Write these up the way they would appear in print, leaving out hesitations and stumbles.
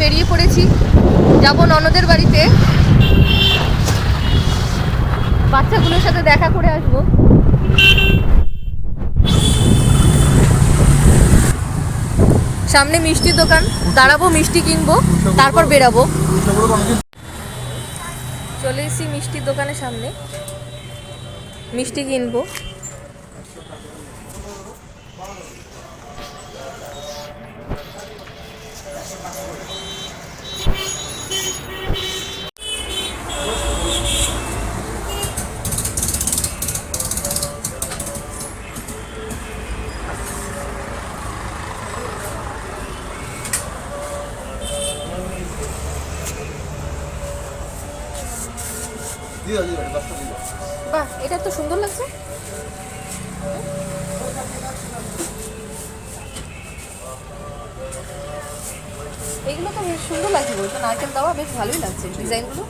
বেরিয়ে পড়েছি, যাব ননদের বাড়িতে, বাচ্চাগুলোর সাথে দেখা করে আসবো। সামনে মিষ্টির দোকান, দাঁড়াবো, মিষ্টি কিনবো, তারপর বেরাবো। চলে এসেছি মিষ্টির দোকানের সামনে, মিষ্টি কিনবো। বাহ, এটা তো সুন্দর লাগছে। এগুলো তো বেশ সুন্দর লাগছে, বলতো নারকেল দেওয়া বেশ ভালোই লাগছে ডিজাইনগুলো।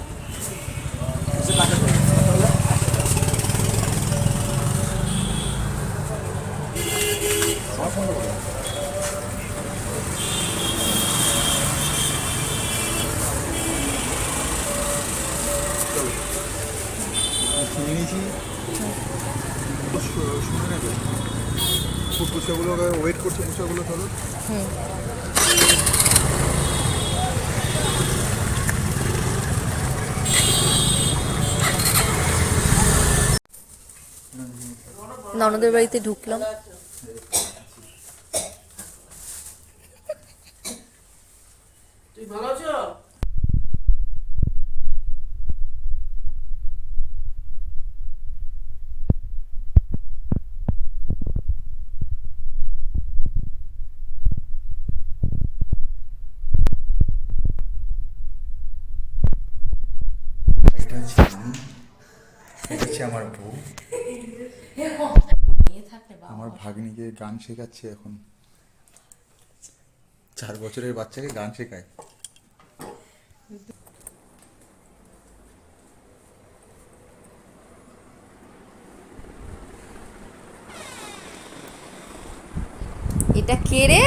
পুচকাগুলো ওয়েট করছে, পুচকাগুলো চলো। ননদের বাড়িতে ঢুকলাম। তুই ভালো আছো? এটা হচ্ছে আমার বউ, আমার ভাগ্নিকে গান শেখাচ্ছে এখন। 4 বছরের বাচ্চাকে গান শেখায়। এটা কে রে?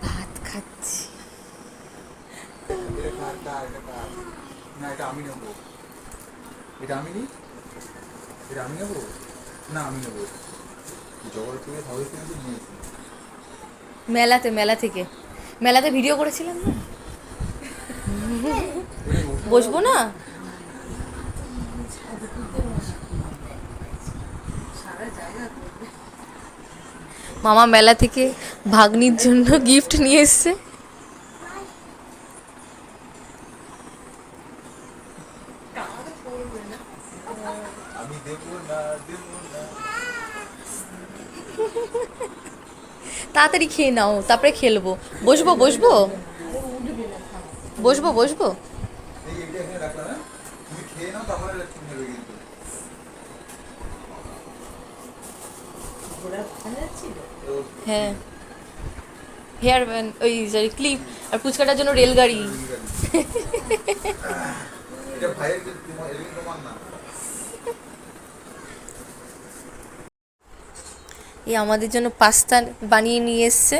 ভাত খাচ্ছি। না, এটা আমি নেবো। এটা আমি নিই, এটা আমি নেবো না, আমি নেবো। জগৎ থেকে ভাবে কিনে নিয়েছি মেলা থেকে মেলাতে ভিডিও করেছিলাম না, বসবো না। মামা মেলা থেকে ভাগ্নির জন্য গিফট নিয়ে এসছে। আমি দেবো না, দেবো না। তাড়াতাড়ি খেয়ে নাও, তারপরে খেলবো। বসবো বসবো বসবো বসবো। এইটা এখানে রাখলাম, হ্যাঁ? তুমি খেয়ে নাও, তারপরে নেবে কিন্তু। হ্যাঁ, হেয়ার ওই ক্লিপ আর পুচকাটার জন্য রেলগাড়ি। এটা ভাইয়ের, তোমার না। এই আমাদের জন্য পাস্তা বানিয়ে নিয়ে এসছে।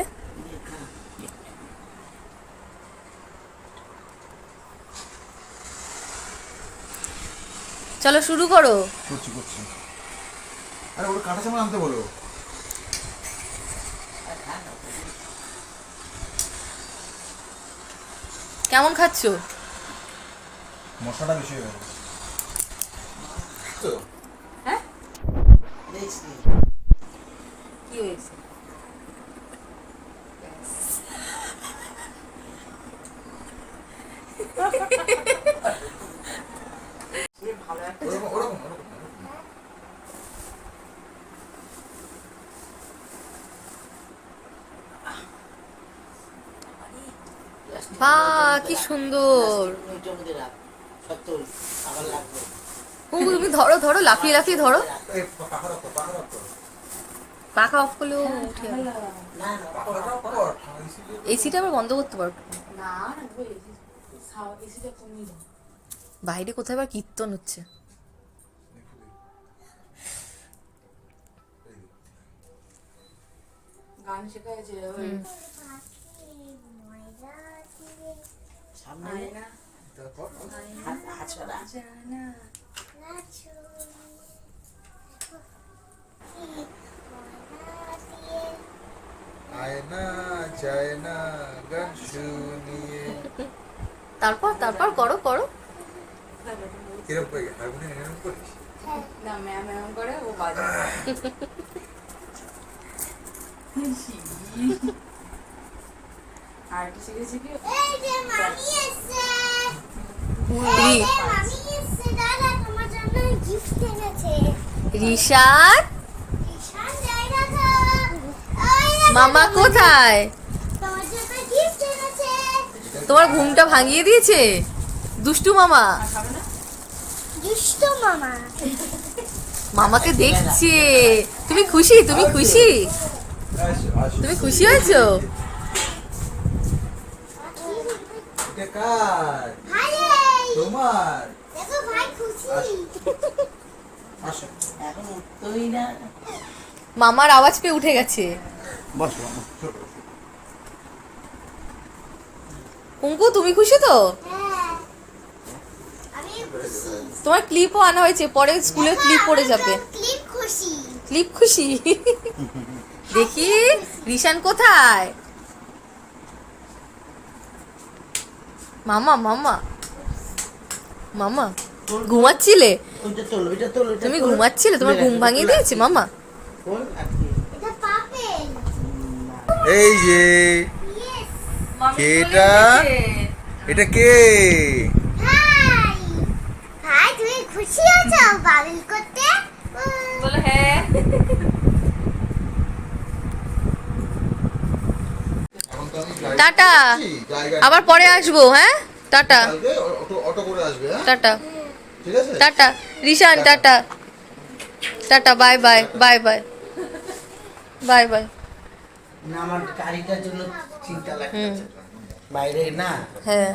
চলো শুরু করো। করছি। আরে ওটা কাঁটা চামচ আনতে বলো। কেমন খাচ্ছো? মশলাটা বেশি হয়ে গেল তো। হ্যাঁ, কি হয়েছে? ওরকম। বাহ, কি সুন্দর। তুমি ধরো ধরো, লাফিয়ে লাফিয়ে ধরো। পাখা অফ করলেও উঠে এসিটা আবার বন্ধ করতে পারো। বাইরে কোথায় আবার কীর্তন হচ্ছে। গান শেখাচ্ছে ওই সামনে আয় না তারপর হাত ছড়া আয়না যায় না গান শুনিয়ে তারপর তারপর করো করো। কিরম করে হারমোনিয়াম এরকম করিস? না ম্যাম এমন করে ও বাজায় আর কি শিখেছি কি এই যে মামি এসেছে। রি- এই মামি এসেছে, দাদা তোমার জন্য গিফট এনেছে। রিশাদ ঈশান জায়গা তো। ওই দেখো, মামা কোথায়? তোমার জন্য গিফট এনেছে। তোমার ঘুমটা ভাঙিয়ে দিয়েছে দুষ্টু মামা। খাবে না দুষ্ট মামা। মামাকে দেখছে। তুমি খুশি? তুমি খুশি? তুমি খুশি হয়েছো? এটা কার? ভাই, তোমার? দেখো ভাই খুশি। আসো এখন উঠতোই না মামার আওয়াজ পেয়ে উঠে গেছে। বসো কুঙ্কু তুমি খুশি তো? হ্যাঁ, আমি খুশি। তোমার ক্লিপও আনা হয়েছে, পরে স্কুলে ক্লিপ পড়ে যাবে। ক্লিপ খুশি। ক্লিপ খুশি? দেখি রিশান কোথায়? মামা মামা মামা ঘুমাচ্ছিলে? ওইটা তোল ওইটা তোল ওইটা তুমি তোল। ঘুমাচ্ছিলে? তোমার ঘুম ভাঙিয়ে দিয়েছে মামা? তোল আর কি? এটা পাপেল। এই যে ইয়েস। কে এটা? এটা কে? ভাই, ভাই তুমি খুশি হয়েছো বাবিল করতে? বলে হ্যাঁ। এখন তো আমি গাড়ি টাটা। চালাচ্ছি, জায়গায়- আবার পরে আসবো। হ্যাঁ টাটা কালকে অটো করে আসবে, হ্যাঁ? টাটা ঠিক আছে? Tata Rishan tata tata bye bye bye bye bye bye. না আমার গাড়িটার জন্য চিন্তা লাগছে বাইরে না হ্যাঁ